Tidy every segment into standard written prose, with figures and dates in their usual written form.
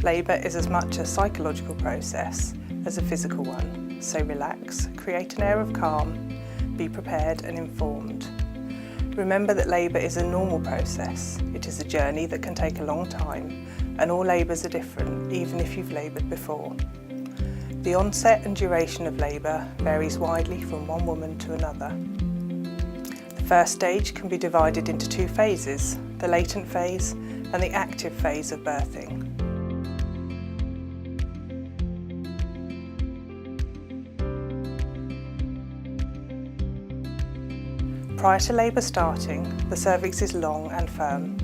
Labour is as much a psychological process as a physical one, so relax, create an air of calm, be prepared and informed. Remember that labour is a normal process. It is a journey that can take a long time, and all labours are different, even if you've laboured before. The onset and duration of labour varies widely from one woman to another. The first stage can be divided into two phases, the latent phase and the active phase of birthing. Prior to labour starting, the cervix is long and firm.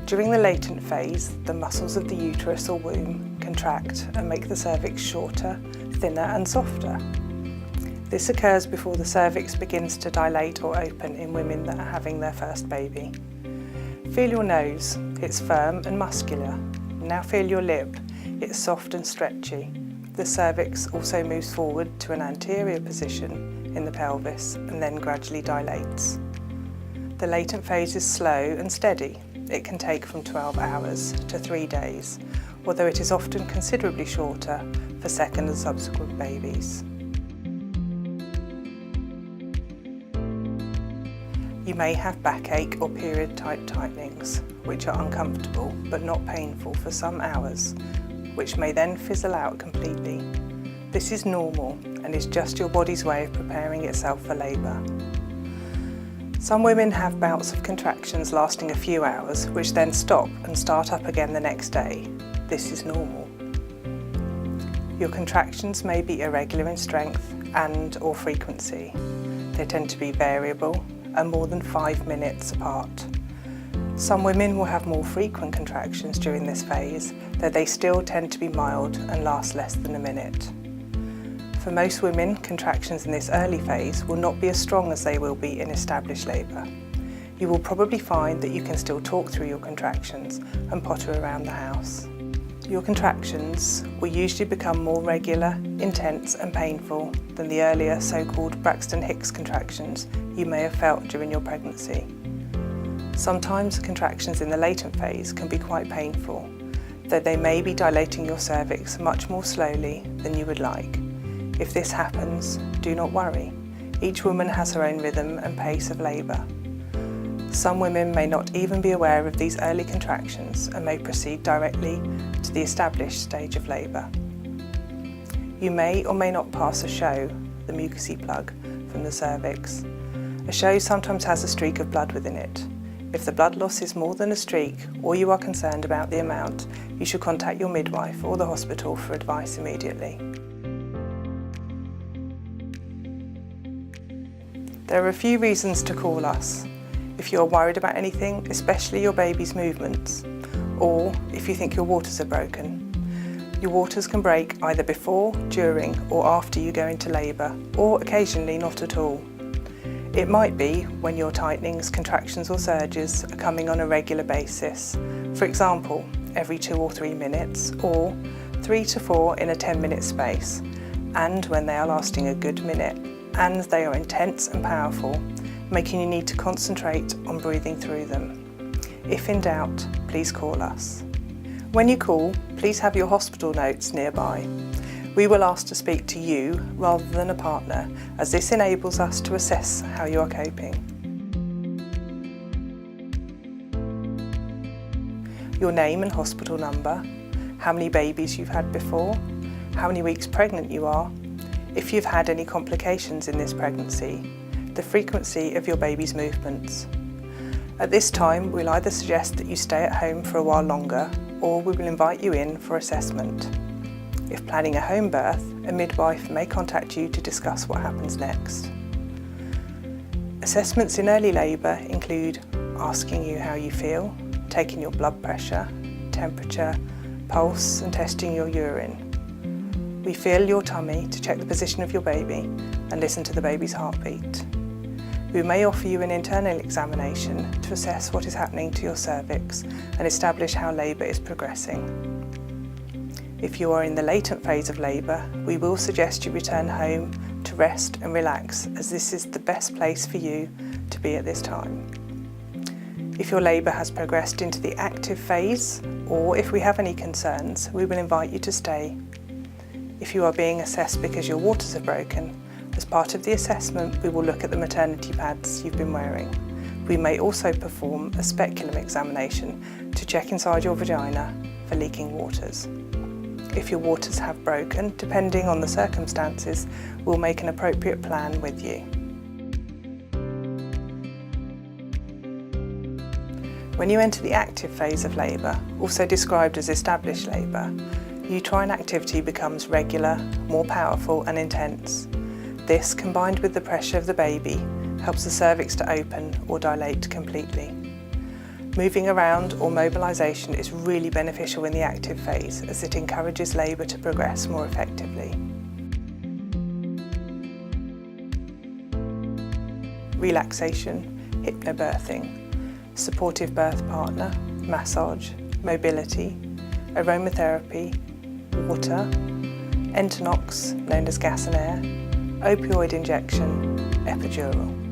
During the latent phase, the muscles of the uterus or womb contract and make the cervix shorter, thinner and softer. This occurs before the cervix begins to dilate or open in women that are having their first baby. Feel your nose, it's firm and muscular. Now feel your lip, it's soft and stretchy. The cervix also moves forward to an anterior position in the pelvis and then gradually dilates. The latent phase is slow and steady. It can take from 12 hours to 3 days, although it is often considerably shorter for second and subsequent babies. You may have backache or period-type tightenings, which are uncomfortable but not painful for some hours, which may then fizzle out completely. This is normal and is just your body's way of preparing itself for labour. Some women have bouts of contractions lasting a few hours, which then stop and start up again the next day. This is normal. Your contractions may be irregular in strength and/or frequency. They tend to be variable and more than 5 minutes apart. Some women will have more frequent contractions during this phase, though they still tend to be mild and last less than a minute. For most women, contractions in this early phase will not be as strong as they will be in established labour. You will probably find that you can still talk through your contractions and potter around the house. Your contractions will usually become more regular, intense and painful than the earlier so-called Braxton Hicks contractions you may have felt during your pregnancy. Sometimes contractions in the latent phase can be quite painful, though they may be dilating your cervix much more slowly than you would like. If this happens, do not worry. Each woman has her own rhythm and pace of labour. Some women may not even be aware of these early contractions and may proceed directly to the established stage of labour. You may or may not pass a show, the mucousy plug, from the cervix. A show sometimes has a streak of blood within it. If the blood loss is more than a streak or you are concerned about the amount, you should contact your midwife or the hospital for advice immediately. There are a few reasons to call us. If you are worried about anything, especially your baby's movements, or if you think your waters are broken. Your waters can break either before, during or after you go into labour, or occasionally not at all. It might be when your tightenings, contractions or surges are coming on a regular basis, for example, every 2 or 3 minutes, or 3 to 4 in a 10-minute space, and when they are lasting a good minute, and they are intense and powerful, making you need to concentrate on breathing through them. If in doubt, please call us. When you call, please have your hospital notes nearby. We will ask to speak to you rather than a partner, as this enables us to assess how you are coping. Your name and hospital number, how many babies you've had before, how many weeks pregnant you are, if you've had any complications in this pregnancy, the frequency of your baby's movements. At this time, we'll either suggest that you stay at home for a while longer, or we will invite you in for assessment. If planning a home birth, a midwife may contact you to discuss what happens next. Assessments in early labour include asking you how you feel, taking your blood pressure, temperature, pulse and testing your urine. We feel your tummy to check the position of your baby and listen to the baby's heartbeat. We may offer you an internal examination to assess what is happening to your cervix and establish how labour is progressing. If you are in the latent phase of labour, we will suggest you return home to rest and relax, as this is the best place for you to be at this time. If your labour has progressed into the active phase, or if we have any concerns, we will invite you to stay. If you are being assessed because your waters are broken, as part of the assessment we will look at the maternity pads you've been wearing. We may also perform a speculum examination to check inside your vagina for leaking waters. If your waters have broken, depending on the circumstances, we'll make an appropriate plan with you. When you enter the active phase of labour, also described as established labour, uterine activity becomes regular, more powerful and intense. This, combined with the pressure of the baby, helps the cervix to open or dilate completely. Moving around or mobilisation is really beneficial in the active phase as it encourages labour to progress more effectively. Relaxation, hypnobirthing, supportive birth partner, massage, mobility, aromatherapy, water, Entonox, known as gas and air, opioid injection, epidural.